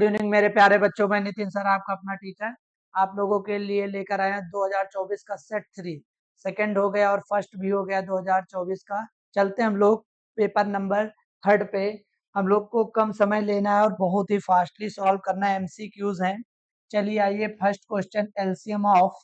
Good evening मेरे प्यारे बच्चों, मैं नितिन सर आपका अपना टीचर आप लोगों के लिए लेकर आया 2024 का सेट 3 सेकंड हो गया और फर्स्ट भी हो गया 2024 का। चलते हम लोग पेपर नंबर 3 पे। हम लोग को कम समय लेना है और बहुत ही फास्टली सॉल्व करना है, एमसीक्यूज हैं। चलिए आइए, first question, LCM of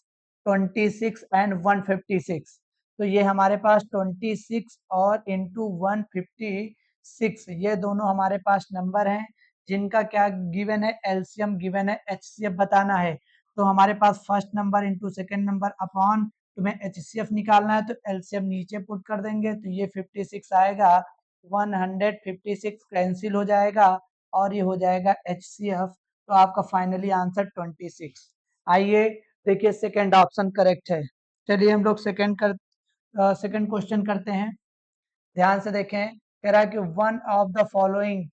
26 and 156। तो ये हमारे पास 26 और इंटू 156, ये दोनों हमारे पास नंबर हैं जिनका क्या गिवन है, एलसीएम गिवन है, एचसीएफ बताना है। तो हमारे पास first number into second number upon, तुम्हें एचसीएफ निकालना है तो एलसीएम नीचे पुट कर देंगे, तो ये 56 आएगा, 156 कैंसिल हो जाएगा और ये हो जाएगा एचसीएफ। तो आपका फाइनली आंसर 26। आइए देखिए, सेकेंड ऑप्शन करेक्ट है। चलिए हम लोग सेकेंड क्वेश्चन करते हैं। ध्यान से देखें, कह रहा है कि one of the following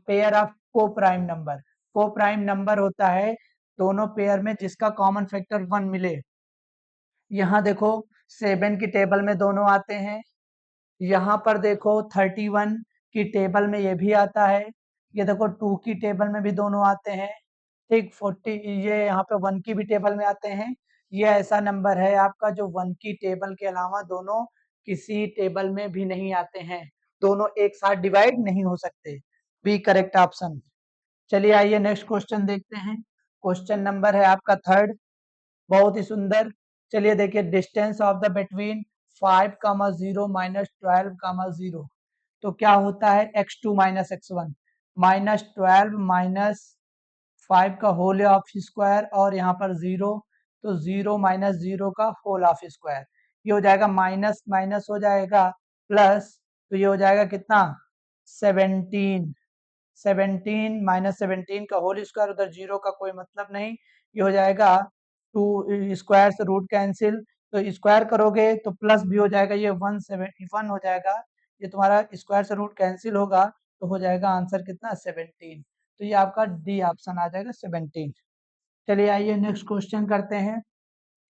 pair of को प्राइम नंबर। को प्राइम नंबर होता है दोनों पेयर में जिसका कॉमन फैक्टर 1 मिले। यहाँ देखो 7 की टेबल में दोनों आते हैं, यहाँ पर देखो 31 की टेबल में ये भी आता है, ये देखो 2 की टेबल में भी दोनों आते हैं, ठीक 40 ये यहाँ पे 1 की भी टेबल में आते हैं। ये ऐसा नंबर है आपका जो 1 की टेबल के अलावा दोनों किसी टेबल में भी नहीं आते हैं, दोनों एक साथ डिवाइड नहीं हो सकते। B correct option. चलिए आइए नेक्स्ट क्वेश्चन देखते हैं। क्वेश्चन नंबर है आपका 3, बहुत ही सुंदर। चलिए देखिए, distance of the between 5,0 minus 12,0। तो क्या होता है, x2 minus x1 minus 12 minus 5 का होल ऑफ स्क्वायर और यहाँ पर 0, तो 0 माइनस 0 का होल ऑफ स्क्वायर। ये हो जाएगा माइनस माइनस हो जाएगा प्लस, तो ये हो जाएगा कितना, 17। 17 माइनस 17 का होल स्क्वायर, उधर 0 का कोई मतलब नहीं, ये हो जाएगा 2 स्क्वायर से रूट कैंसिल, तो स्क्वायर करोगे तो प्लस भी हो जाएगा, ये 171 हो जाएगा, ये तुम्हारा स्क्वायर से रूट कैंसिल होगा तो हो जाएगा आंसर कितना, 17। तो ये आपका डी ऑप्शन आ जाएगा, 17। चलिए आइए नेक्स्ट क्वेश्चन करते हैं।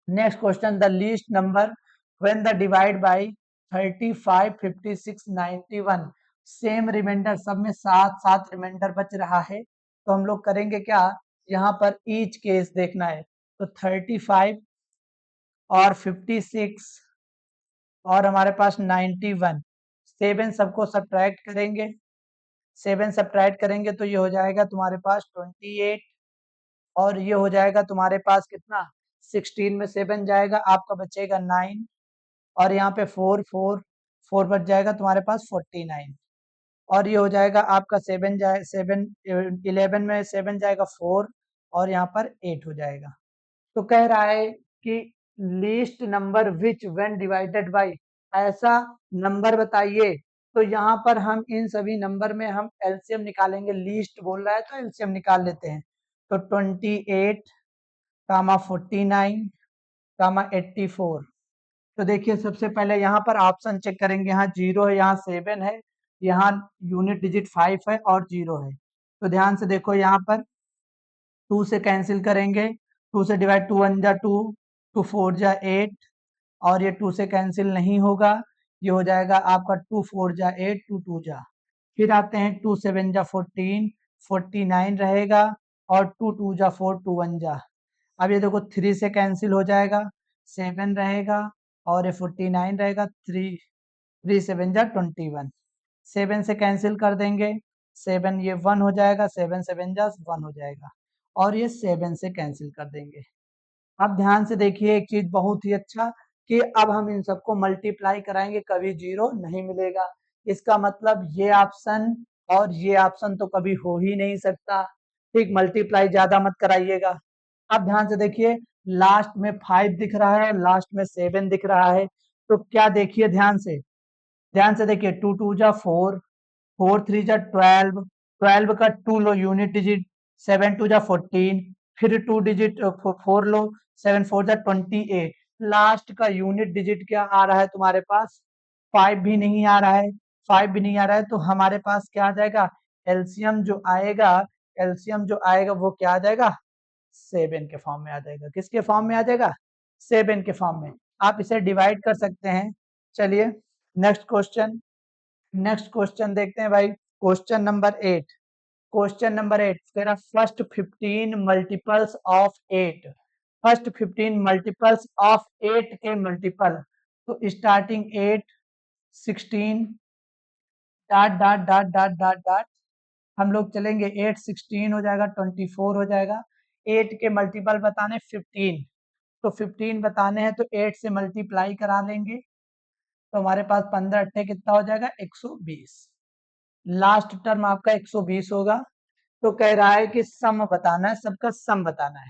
Next question, the least number when the divide by 35, 56, 91 same remainder, सब में 7 रिमाइंडर बच रहा है, तो हम लोग करेंगे क्या, यहाँ पर ईच केस देखना है। तो 35 और 56 और हमारे पास 91, 7 सबको सब्ट्रैक्ट करेंगे, 7 सब्ट्रैक्ट करेंगे तो ये हो जाएगा तुम्हारे पास 28 और ये हो जाएगा तुम्हारे पास कितना, 16 में 7 जाएगा, आपका बचेगा 9 और यहाँ पे 4 बच जाएगा तुम्हारे पास 49 और ये हो जाएगा आपका 11 में 7 जाएगा 4 और यहाँ पर 8 हो जाएगा। तो कह रहा है कि least number which when divided by, ऐसा नंबर बताइए। तो यहाँ पर हम इन सभी नंबर में हम एलसीएम निकालेंगे, लीस्ट बोल रहा है तो एलसीएम निकाल लेते हैं। तो 28, 49, 84। तो देखिए सबसे पहले यहाँ पर ऑप्शन चेक करेंगे, यहाँ 0 है, यहाँ 7 है, यहाँ यूनिट डिजिट 5 है और 0 है। तो ध्यान से देखो, यहाँ पर 2 से कैंसिल करेंगे, 2 से डिवाइड, 2 1 जा 2, 2 4 जा 8 और ये 2 से कैंसिल नहीं होगा, ये हो जाएगा आपका 2 4 जा 8, 2 2 जा। फिर आते हैं 2 7 जा 14, 49 रहेगा और 2 2 जा 4, 2 1 जा। अब ये देखो 3 से कैंसिल हो जाएगा, 7 रहेगा और ये 49 रहेगा, 3 7 जा 21, 7 से कैंसिल कर देंगे, 7 ये 1 हो जाएगा, 7 7 जा 1 हो जाएगा और ये 7 से कैंसिल कर देंगे। अब ध्यान से देखिए एक चीज बहुत ही अच्छा, कि अब हम इन सबको मल्टीप्लाई कराएंगे, कभी 0 नहीं मिलेगा। इसका मतलब ये ऑप्शन और ये ऑप्शन तो कभी हो ही नहीं सकता, ठीक, मल्टीप्लाई ज्यादा मत कराइएगा। अब ध्यान से देखिए, लास्ट में 5 दिख रहा है, लास्ट में 7 दिख रहा है, तो क्या देखिए, ध्यान से देखिए, 2 2 जा 4, 4 3 जा 12, 12 का 2 लो यूनिट डिजिट, 7 2 जा 14, फिर 2 डिजिट 4 लो, 7 4 जा 28, लास्ट का यूनिट डिजिट क्या आ रहा है तुम्हारे पास, 5 भी नहीं आ रहा है, 5 भी नहीं आ रहा है, तो हमारे पास क्या आ जाएगा, एलसीएम जो आएगा, एलसीएम जो आएगा वो क्या आ जाएगा, 7 के फॉर्म में आ जाएगा। किसके फॉर्म में आ जाएगा, 7 के फॉर्म में। आप इसे डिवाइड कर सकते हैं। चलिए नेक्स्ट क्वेश्चन देखते हैं भाई, क्वेश्चन नंबर 8। क्वेश्चन नंबर 8 कह रहा first 15 multiples of 8, first 15 multiples of 8 के मल्टीपल, तो starting 8, 16 dot dot dot dot dot dot, हम लोग चलेंगे 8 16 हो जाएगा, 24 हो जाएगा। 8 के मल्टीपल बताने 15, तो 15 बताने हैं तो 8 से मल्टीप्लाई करा लेंगे, तो हमारे पास 15 अट्ठे कितना हो जाएगा 120, लास्ट टर्म आपका 120 होगा। तो कह रहा है कि सम बताना है, सबका सम बताना है,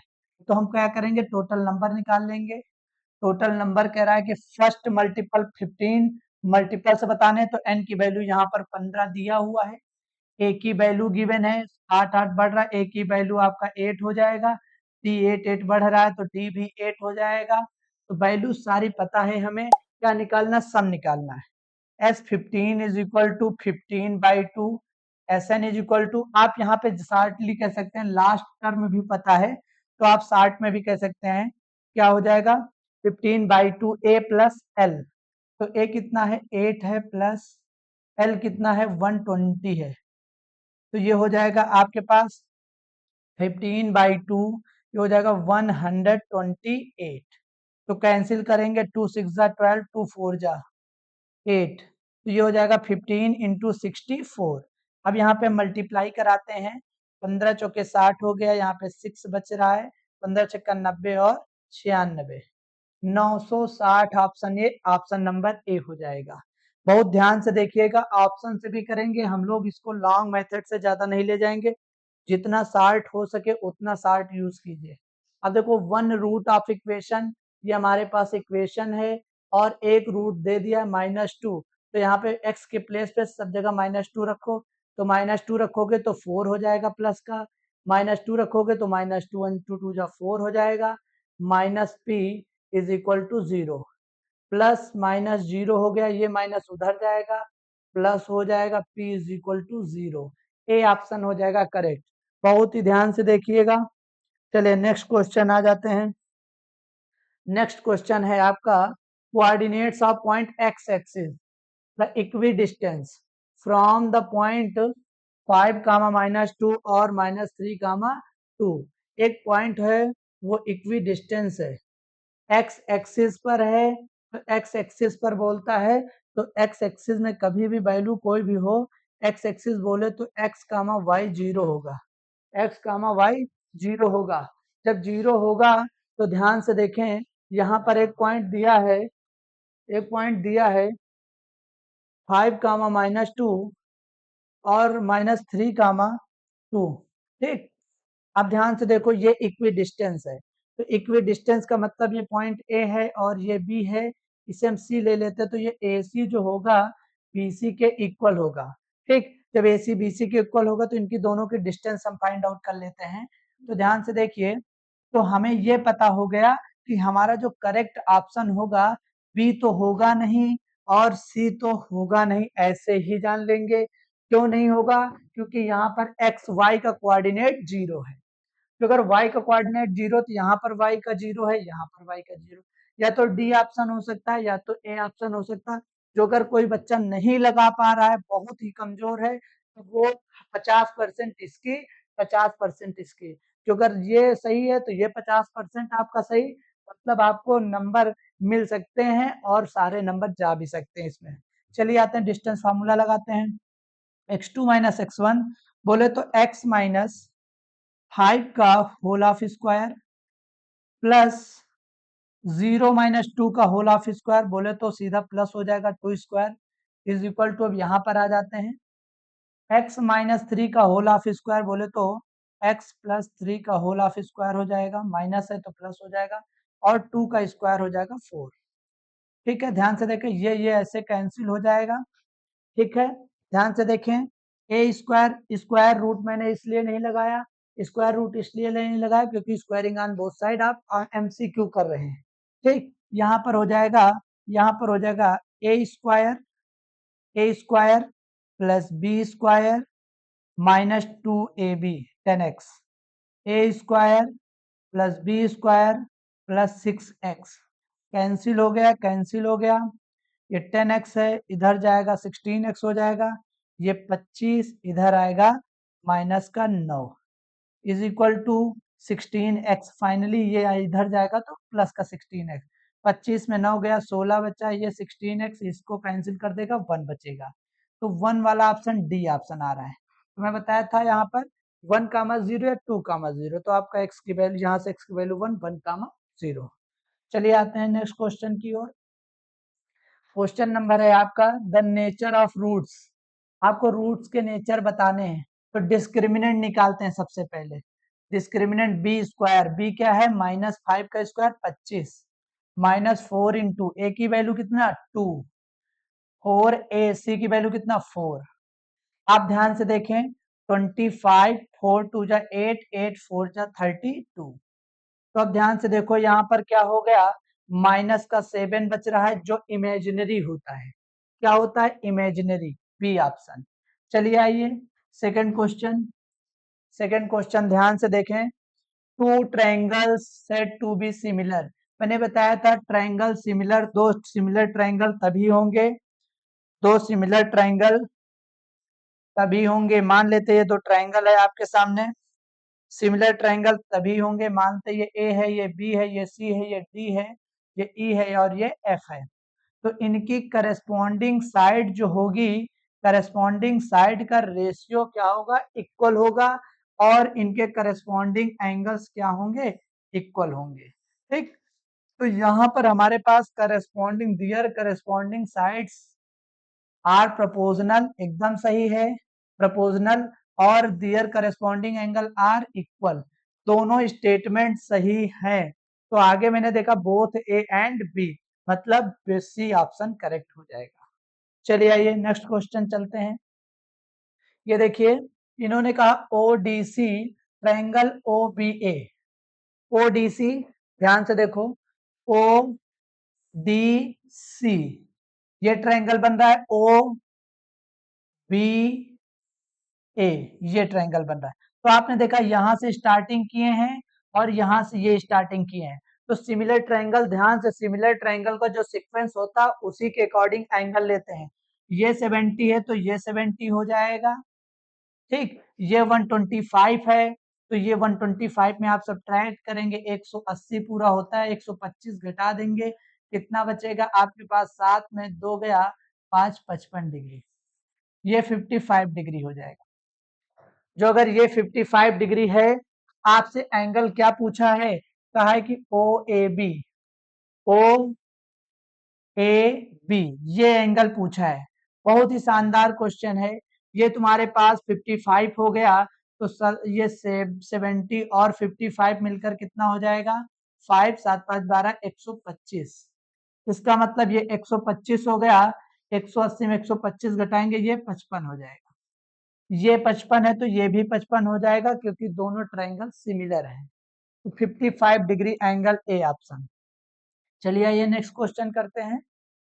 तो हम क्या करेंगे टोटल नंबर निकाल लेंगे। टोटल नंबर कह रहा है कि फर्स्ट मल्टीपल 15 मल्टीपल से बताने हैं, तो n की वैल्यू यहाँ पर 15 दिया हुआ है, a की वैल्यू गिवन है 8 8 बढ़ रहा है, a की वैल्यू आपका 8 हो जाएगा, t 8 8 बढ़ रहा है तो t भी 8 हो जाएगा। तो वैल्यू सारी पता है, हमें क्या निकालना, सम निकालना है। S15 is equal to 15/2, Sn is equal to, आप यहाँ पे शार्टली कह सकते हैं, लास्ट टर्म भी पता है तो आप शार्ट में भी कह सकते हैं, क्या हो जाएगा 15/2 a प्लस l, तो a कितना है 8 है, प्लस l कितना है 120 है, तो ये हो जाएगा आपके पास 15/2, ये हो जाएगा 128, तो कैंसिल करेंगे 2 6 जा 12, 2 4 जा 8, तो ये हो जाएगा 15 इंटू 64। अब यहाँ पे मल्टीप्लाई कराते हैं, 15 चौके 60 हो गया, यहाँ पे 6 बच रहा है, 15 छक्का 90 और 96, 960 option A, option number A हो जाएगा। बहुत ध्यान से देखिएगा, ऑप्शन से भी करेंगे हम लोग, इसको लॉन्ग मेथड से ज्यादा नहीं ले जाएंगे, जितना शार्ट हो सके उतना शार्ट यूज कीजिए। अब देखो वन रूट ऑफ इक्वेशन, ये हमारे पास इक्वेशन है और एक रूट दे दिया है -2, तो यहाँ पे x के प्लेस पे सब जगह -2 रखो, तो -2 रखोगे तो 4 हो जाएगा प्लस का, -2 रखोगे तो -2 इंटू 2 जा 4 हो जाएगा, minus p is equal to 0, plus minus 0 हो गया, ये माइनस उधर जाएगा, प्लस हो जाएगा p is equal to 0, A option हो जाएगा करेक्ट। बहुत ही ध्यान से देखिएगा। चलिए नेक्स्ट क्वेश्चन आ जाते हैं। नेक्स्ट क्वेश्चन है आपका coordinates of point x axis, the equi distance from the point 5 कामा -2 और -3 कामा 2, एक पॉइंट है वो इक्वी डिस्टेंस है, एक्स एक्सिस पर है, तो एक्स एक्सिस पर बोलता है, तो एक्स एक्सिस में कभी भी वैल्यू कोई भी हो, एक्स एक्सिस बोले तो एक्स कामा वाई 0 होगा, एक्स कामा वाई 0 होगा। जब 0 होगा तो ध्यान से देखें, यहाँ पर एक पॉइंट दिया है, एक पॉइंट दिया है 5 कामा -2 और -3 कामा 2, ठीक। अब ध्यान से देखो, ये इक्वी डिस्टेंस है, तो इक्वी डिस्टेंस का मतलब ये पॉइंट ए है और ये बी है, इसे हम सी ले लेते हैं, तो ये ए सी जो होगा बीसी के इक्वल होगा, ठीक। जब ए सी बी सी के इक्वल होगा तो इनकी दोनों की डिस्टेंस हम फाइंड आउट कर लेते हैं। तो ध्यान से देखिए, तो हमें ये पता हो गया कि हमारा जो करेक्ट ऑप्शन होगा, बी तो होगा नहीं और सी तो होगा नहीं, ऐसे ही जान लेंगे। क्यों नहीं होगा, क्योंकि यहाँ पर एक्स वाई का कोऑर्डिनेट 0 है, तो अगर y का कोऑर्डिनेट 0 तो यहाँ पर y का 0 है, यहाँ पर y का 0, या तो डी ऑप्शन हो सकता है या तो ए ऑप्शन हो सकता है। जो अगर कोई बच्चा नहीं लगा पा रहा है, बहुत ही कमजोर है, तो वो 50% इसकी 50% इसकी, जो अगर ये सही है तो ये 50% आपका सही, मतलब आपको नंबर मिल सकते हैं और सारे नंबर जा भी सकते हैं इसमें। चलिए आते हैं डिस्टेंस फार्मूला लगाते हैं, x2 माइनस x1 बोले तो x माइनस 5 का whole of square plus 0 minus 2 का होल ऑफ स्क्वायर, बोले तो सीधा प्लस हो जाएगा 2 स्क्वायर इज इक्वल टू, अब यहाँ पर आ जाते हैं x माइनस 3 का होल ऑफ स्क्वायर, बोले तो x प्लस 3 का होल ऑफ स्क्वायर हो जाएगा, माइनस है तो प्लस हो जाएगा, और 2 का स्क्वायर हो जाएगा 4, ठीक है। ध्यान से देखें, ये ऐसे कैंसिल हो जाएगा, ठीक है। ध्यान से देखें, ए स्क्वायर, स्क्वायर रूट मैंने इसलिए नहीं लगाया, स्क्वायर रूट इसलिए नहीं लगाया क्योंकि स्क्वायरिंग ऑन बोथ साइड आप एमसीक्यू कर रहे हैं, ठीक। यहाँ पर हो जाएगा, यहाँ पर हो जाएगा A square plus B square -2ab 10x, A square plus B square plus 6x, cancel हो गया, कैंसिल हो गया, ये 10x है, इधर जाएगा 16x हो जाएगा, ये 25 इधर आएगा माइनस का 9 is equal to 16x। Finally ये इधर जाएगा तो प्लस का 16x। 25 में 9 गया, 16 बचा, ये 16x इसको कैंसिल कर देगा, 1 बचेगा। तो 1 वाला ऑप्शन डी ऑप्शन आ रहा है। तो मैं बताया था यहाँ पर 1,0 या 2,0, तो आपका x की वैल्यू, यहाँ से x की वैल्यू 1,0। चलिए आते हैं नेक्स्ट क्वेश्चन की ओर। क्वेश्चन नंबर है आपका द नेचर ऑफ रूट्स। आपको रूट्स के नेचर बताने हैं, तो डिस्क्रिमिनेंट निकालते हैं सबसे पहले। डिस्क्रिमिनेंट बी स्क्वायर, बी क्या है -5 का स्क्वायर 25, -4 इंटू ए की वैल्यू कितना 2, 4a, सी की वैल्यू कितना 4। आप ध्यान से देखें 25, 4 2 जा 8, 8 4 जा 32। तो अब ध्यान से देखो यहाँ पर क्या हो गया, माइनस का 7 बच रहा है जो इमेजिनरी होता है। क्या होता है इमेजिनरी, बी ऑप्शन। चलिए आइए सेकंड क्वेश्चन। सेकंड क्वेश्चन ध्यान से देखें। Two triangles said to be similar. मैंने बताया था ट्रायंगल सिमिलर, दो सिमिलर ट्रायंगल तभी होंगे, दो सिमिलर ट्रायंगल तभी होंगे। मान लेते ये दो ट्रायंगल है आपके सामने, सिमिलर ट्रायंगल तभी होंगे। मानते ये ए है, ये बी है, ये सी है, ये डी है, ये ई है और ये एफ है। तो इनकी करस्पॉन्डिंग साइड जो होगी, करस्पॉन्डिंग साइड का रेशियो क्या होगा, इक्वल होगा, और इनके करस्पॉन्डिंग एंगल्स क्या होंगे, इक्वल होंगे। ठीक, तो यहाँ पर हमारे पास corresponding, their corresponding sides are proportional, एकदम सही है, प्रोपोर्शनल, और their corresponding angle are equal, दोनों स्टेटमेंट सही हैं। तो आगे मैंने देखा बोथ ए एंड बी, मतलब सी ऑप्शन करेक्ट हो जाएगा। चलिए आइए नेक्स्ट क्वेश्चन चलते हैं। ये देखिए इन्होंने कहा O D C triangle O B A. O D C, ध्यान से देखो, ओ डी सी, ये ट्रायंगल बन रहा है ओ बी ए, ये ट्रायंगल बन रहा है। तो आपने देखा यहां से स्टार्टिंग किए हैं और यहां से ये स्टार्टिंग किए हैं। तो सिमिलर ट्रायंगल, ध्यान से, सिमिलर ट्रायंगल का जो सीक्वेंस होता है उसी के अकॉर्डिंग एंगल लेते हैं। ये 70 है तो ये 70 हो जाएगा। ठीक, ये 125 है तो ये 125 में आप सब्ट्रैक्ट करेंगे, 180 पूरा होता है, 125 घटा देंगे, कितना बचेगा आपके पास, 7 में 2 गया, 5 55 डिग्री, ये 55 डिग्री हो जाएगा। जो अगर ये 55 डिग्री है, आपसे एंगल क्या पूछा है, कहा है कि O A B, O A B, ये एंगल पूछा है। बहुत ही शानदार क्वेश्चन है। ये तुम्हारे पास 55 हो गया, तो सर ये 70 और 55 मिलकर कितना हो जाएगा, 5 7 5 12 125। इसका मतलब ये 125 हो गया, 180 में 125 घटाएंगे, ये 55 हो जाएगा। ये 55 है तो ये भी 55 हो जाएगा, क्योंकि दोनों ट्रायंगल सिमिलर हैं। तो 55 डिग्री एंगल ए ऑप्शन। चलिए ये नेक्स्ट क्वेश्चन करते हैं।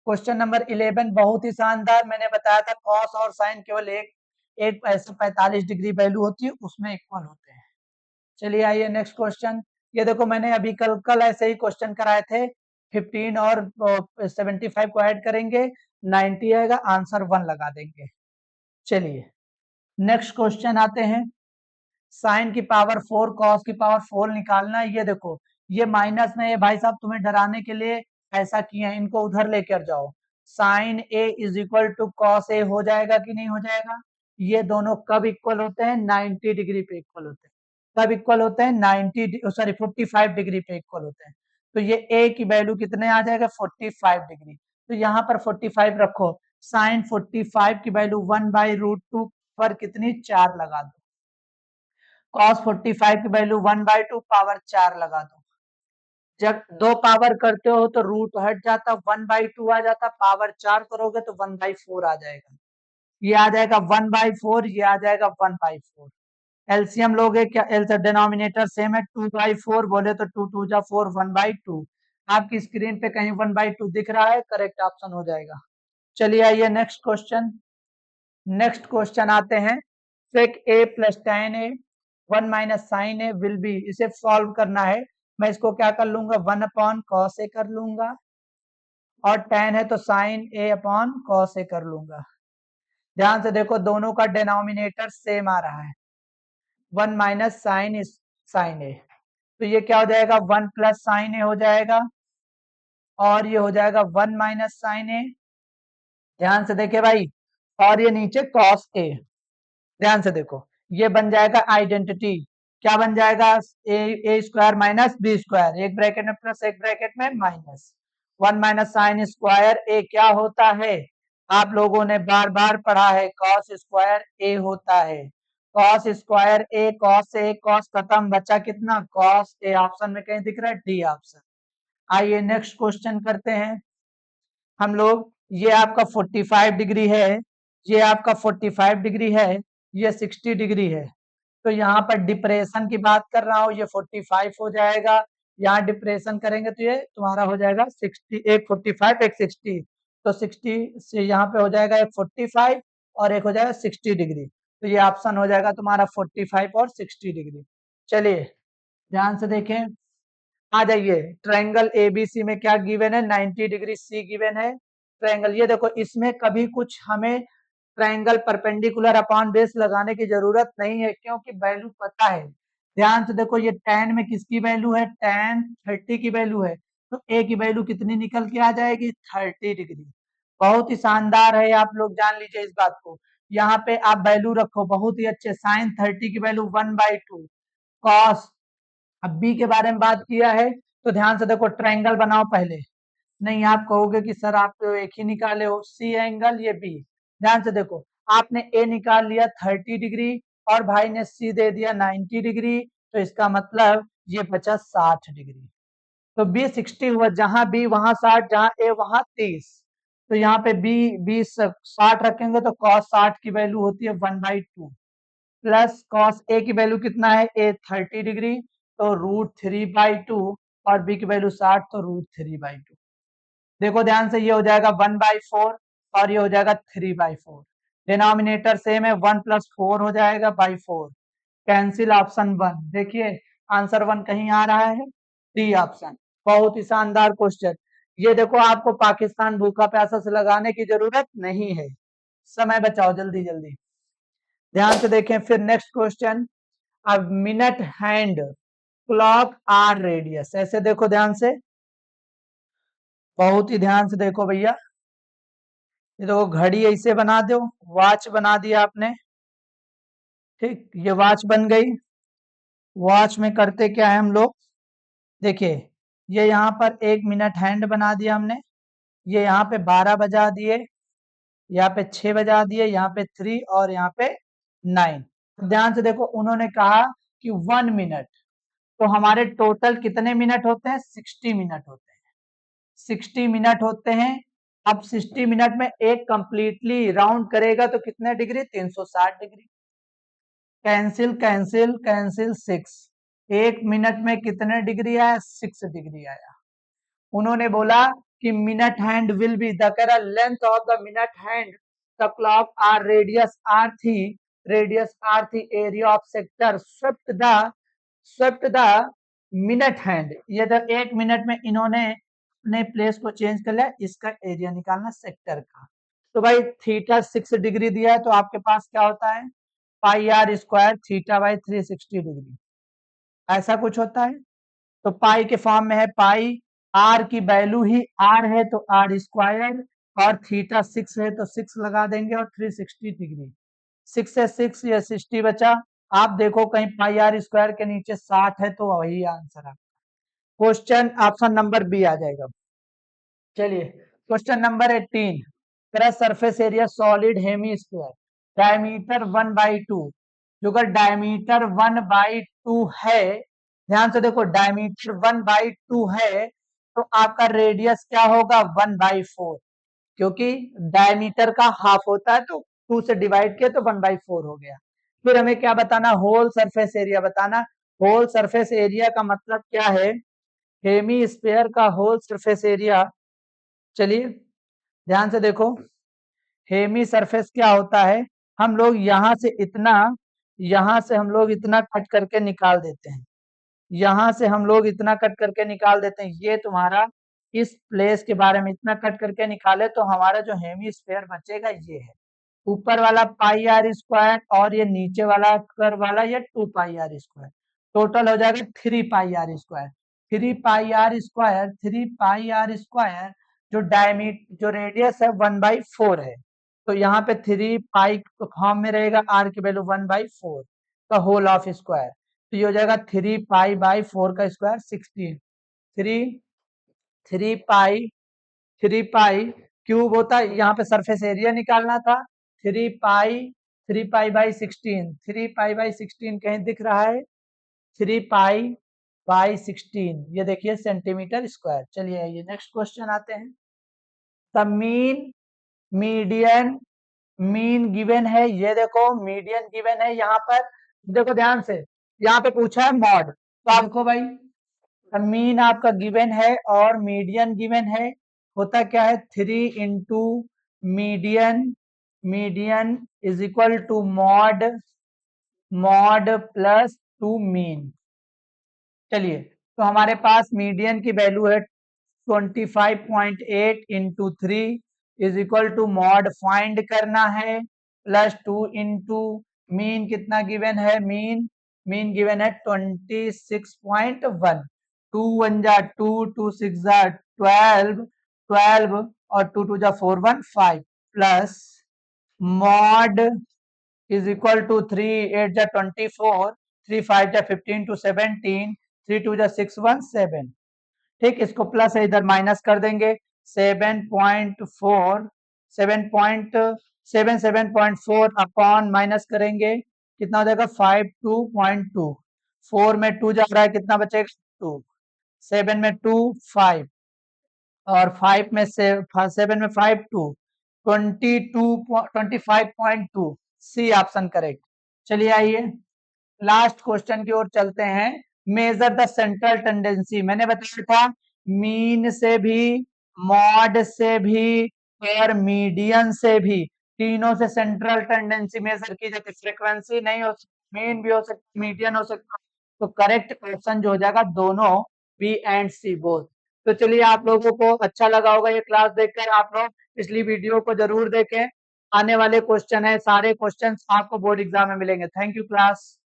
क्वेश्चन नंबर 11 बहुत ही शानदार। मैंने बताया था कॉस और साइन केवल एक ऐसे 45 डिग्री वैल्यू होती है, उसमें इक्वल होते हैं। चलिए आइए नेक्स्ट क्वेश्चन। ये देखो मैंने अभी कल कल ऐसे ही क्वेश्चन कराए थे। 15 और 75 को ऐड करेंगे, 90 आएगा, आंसर 1 लगा देंगे। चलिए नेक्स्ट क्वेश्चन आते हैं। साइन की पावर 4 कॉस की पावर 4 निकालना है। ये देखो ये माइनस में, ये भाई साहब तुम्हें डराने के लिए ऐसा किए हैं, इनको उधर लेकर जाओ। Sine A is equal to cos A हो जाएगा कि नहीं हो जाएगा। ये दोनों कब इक्वल होते हैं, 90 डिग्री पे इक्वल होते हैं। कब इक्वल होते हैं, 45 डिग्री पे इक्वल होते हैं। तो ये ए की वैल्यू कितने आ जाएगा, 45 डिग्री। तो यहाँ पर 45 रखो, साइन 45 की वैल्यू 1/√2 पर कितनी, 4 लगा दो। cos 45 की वैल्यू 1/2 पावर 4 लगा दो। जब दो पावर करते हो तो रूट हट जाता, 1/2 आ जाता, पावर 4 करोगे तो 1/4 आ जाएगा। ये आ जाएगा 1/4, ये आ जाएगा 1/4। एलसीएम लोगे क्या, एल से डिनोमिनेटर सेम है, 2/4 बोले तो 2 2 जा 4, 1/2। आपकी स्क्रीन पे कहीं 1/2 दिख रहा है, करेक्ट ऑप्शन हो जाएगा। चलिए आइए नेक्स्ट क्वेश्चन। नेक्स्ट क्वेश्चन आते हैं। sec a plus tan a 1 minus sine A will be, इसे सॉल्व करना है। मैं इसको क्या कर लूंगा, 1/cos a कर लूंगा, और tan है तो साइन a/cos a कर लूंगा। ध्यान से देखो दोनों का डिनोमिनेटर सेम आ रहा है, 1 माइनस साइन ए, तो ये क्या हो जाएगा 1 प्लस साइन ए हो जाएगा, और ये हो जाएगा 1 माइनस साइन ए। ध्यान से देखे भाई, और ये नीचे कॉस ए। ध्यान से देखो, ये बन जाएगा आइडेंटिटी, क्या बन जाएगा A square minus B square, एक ब्रैकेट में प्लस एक ब्रैकेट में माइनस। 1 माइनस साइन स्क्वायर ए क्या होता है, आप लोगों ने बार बार पढ़ा है, कॉस स्क्वायर ए होता है। Cos square A, cos A, cos खत्म, बचा कितना कॉस ए, ऑप्शन में कहीं दिख रहा है डी ऑप्शन। आइए नेक्स्ट क्वेश्चन करते हैं हम लोग। ये आपका 45 डिग्री है, ये आपका 45 डिग्री है, ये 60 डिग्री है। तो यहाँ पर डिप्रेशन की बात कर रहा हूँ, ये 45 हो जाएगा, यहाँ डिप्रेशन करेंगे तो ये तुम्हारा हो जाएगा 60, एक 45 एक 60, तो 60 से यहाँ पे हो जाएगा एक 45 और एक हो जाएगा 60 डिग्री, तो ये ऑप्शन हो जाएगा तुम्हारा 45 और 60 डिग्री। चलिए ध्यान से देखें, आ जाइए, ट्रायंगल एबीसी में क्या गिवन है, 90 डिग्री सी गिवन है ट्रायंगल। ये देखो, इसमें कभी कुछ हमें ट्रायंगल परपेंडिकुलर अपॉन बेस लगाने की जरूरत नहीं है, क्योंकि वैल्यू पता है। ध्यान से देखो, ये tan में किसकी वैल्यू है, tan 30 की वैल्यू है, तो a की वैल्यू कितनी निकल के आ जाएगी 30 डिग्री। बहुत ही शानदार है, आप लोग जान लीजिए इस बात को। यहाँ पे आप वैल्यू रखो बहुत ही अच्छे, साइन 30 की वैल्यू 1/2, कॉस, अब बी के बारे में बात किया है तो ध्यान से देखो, ट्रायंगल बनाओ पहले। नहीं, आप कहोगे कि सर आप तो एक ही निकाले हो, सी एंगल, ये बी। ध्यान से देखो, आपने ए निकाल लिया 30 डिग्री और भाई ने सी दे दिया 90 डिग्री, तो इसका मतलब ये बचा 60 डिग्री। तो बी 60 हुआ, जहां बी वहां 60, जहां ए वहां 30, तो यहाँ पे बी 60 रखेंगे तो cos 60 की वैल्यू होती है 1/2, प्लस कॉस ए की वैल्यू कितना है, ए 30 डिग्री, तो √3/2, और बी की वैल्यू 60, तो √3/2। देखो ध्यान से, ये हो जाएगा 1/4 और ये हो जाएगा 3/4, डिनोमिनेटर सेम है, 1 + 4 हो जाएगा बाई 4, कैंसिल, ऑप्शन 1। देखिए आंसर 1 कहीं आ रहा है, डी ऑप्शन। बहुत ही शानदार क्वेश्चन। ये देखो, आपको पाकिस्तान भूखा प्यासा से लगाने की जरूरत नहीं है, समय बचाओ जल्दी जल्दी। ध्यान से देखें फिर नेक्स्ट क्वेश्चन, अब minute hand clock are radius, ऐसे देखो ध्यान से, बहुत ही ध्यान से देखो भैया। ये देखो, घड़ी ऐसे बना दो, वॉच बना दिया आपने, ठीक, ये वॉच बन गई। वॉच में करते क्या है हम लोग, देखिए, ये यहाँ पर 1 मिनट हैंड बना दिया हमने, ये यहाँ पे 12 बजा दिए, यहाँ पे 6 बजा दिए, यहाँ पे 3 और यहाँ पे 9। ध्यान से देखो, उन्होंने कहा कि 1 मिनट, तो हमारे टोटल कितने मिनट होते हैं, 60 मिनट होते हैं, 60 मिनट होते हैं। अब 60 मिनट में एक कंप्लीटली राउंड करेगा तो कितने degree, 360 degree, cancel cancel cancel 6, एक मिनट में कितने डिग्री आया, 6 डिग्री आया। उन्होंने बोला कि minute hand will be the length of the minute hand the clock are radius R the area of sector swept the minute hand. ये तो 1 मिनट में इन्होंने अपने प्लेस को चेंज कर लिया, इसका एरिया निकालना सेक्टर का। तो भाई थीटा 6 डिग्री दिया है, तो आपके पास क्या होता है, पाई आर स्क्वायर थीटा/360 डिग्री, ऐसा कुछ होता है। तो पाई के फॉर्म में है, पाई आर की वैल्यू ही आर है तो आर स्क्वायर, और थीटा 6 है तो 6 लगा देंगे, और 360 डिग्री, 6 से 6 या 60 बचा। आप देखो कहीं पाई आर स्क्वायर के नीचे 60 है, तो वही आंसर है। क्वेश्चन ऑप्शन नंबर बी आ जाएगा। चलिए question number 18, crush surface area solid hemisphere, diameter 1/2, जो अगर डायमीटर 1/2 है, ध्यान से देखो, डायमीटर 1/2 है, तो आपका रेडियस क्या होगा, 1/4, क्योंकि डायमीटर का हाफ होता है, तो 2 से डिवाइड किया तो 1/4 हो गया। फिर हमें क्या बताना, होल सरफेस एरिया बताना। होल सरफेस एरिया का मतलब क्या है, हेमी स्फीयर का होल सरफेस एरिया। चलिए ध्यान से देखो, हेमी सरफेस क्या होता है, हम लोग यहाँ से इतना, यहाँ से हम लोग इतना कट करके निकाल देते हैं, यहाँ से हम लोग इतना कट करके निकाल देते हैं, ये तुम्हारा इस प्लेस के बारे में इतना कट करके निकाले तो हमारा जो हेमी स्फीयर बचेगा ये है, ऊपर वाला पाई आर स्क्वायर और ये नीचे वाला कर्व वाला ये 2 पाई आर स्क्वायर, टोटल हो जाएगा 3 pi R square. 3 pi R square, 3 pi R square जो रेडियस है 1/4 है, तो यहाँ पे 3 पाई फॉर्म में रहेगा, आर की वैल्यू 1/4 का होल ऑफ स्क्वायर, तो ये हो जाएगा 3 पाई बाई 4 का स्क्वायर 16। 3 3 पाई क्यूब होता है, यहाँ पे सरफेस एरिया निकालना था। 3 पाई थ्री पाई बाई 16 कहीं दिख रहा है? 3 पाई बाई 16 ये देखिए सेंटीमीटर स्क्वायर। चलिए ये नेक्स्ट क्वेश्चन आते हैं। द मीडियन मीन गिवन है, ये देखो मीडियन गिवन है यहाँ पर, देखो ध्यान से, यहाँ पे पूछा है मॉड, तो आप देखो भाई मीन आपका गिवन है और मीडियन गिवन है, होता क्या है 3 × median, median is equal to mode, mode plus 2 mean. चलिए तो हमारे पास मीडियन की वैल्यू है 25.8 × 3 is equal to mode find करना है, प्लस 2 इंटू मीन कितना गिवन है, मीन गिवन है 26.1। 2 1 जा 2, 2 6 जा 12, 12 और 2 2 जा 4 1 5 plus mode is equal to 3 8 जा 24, 3 5 जा 15 टू 17, 3 2 जा 6 1 7। ठीक, इसको प्लस है इधर माइनस कर देंगे, 7.4 7.4 अपॉन माइनस करेंगे कितना हो जाएगा 52.2। 4 में 2 जा रहा है, कितना बचेगा 2, 7 में 2 5 और 5 में 7 में 5 2, 25.2 सी ऑप्शन करेक्ट। चलिए आइए लास्ट क्वेश्चन की ओर चलते हैं। मेजर द सेंट्रल टेंडेंसी, मैंने बताया था मीन से भी, मॉड से भी और मीडियन से भी, तीनों से सेंट्रल टेंडेंसी मेजर की जाती है। फ्रीक्वेंसी नहीं हो सकती, मीन भी हो सकती, मीडियन हो सकता, तो करेक्ट ऑप्शन जो हो जाएगा दोनों, बी एंड सी बोथ। तो चलिए आप लोगों को अच्छा लगा होगा ये क्लास देखकर, आप लोग पिछली वीडियो को जरूर देखें, आने वाले क्वेश्चन है, सारे क्वेश्चन आपको बोर्ड एग्जाम में मिलेंगे। Thank you class.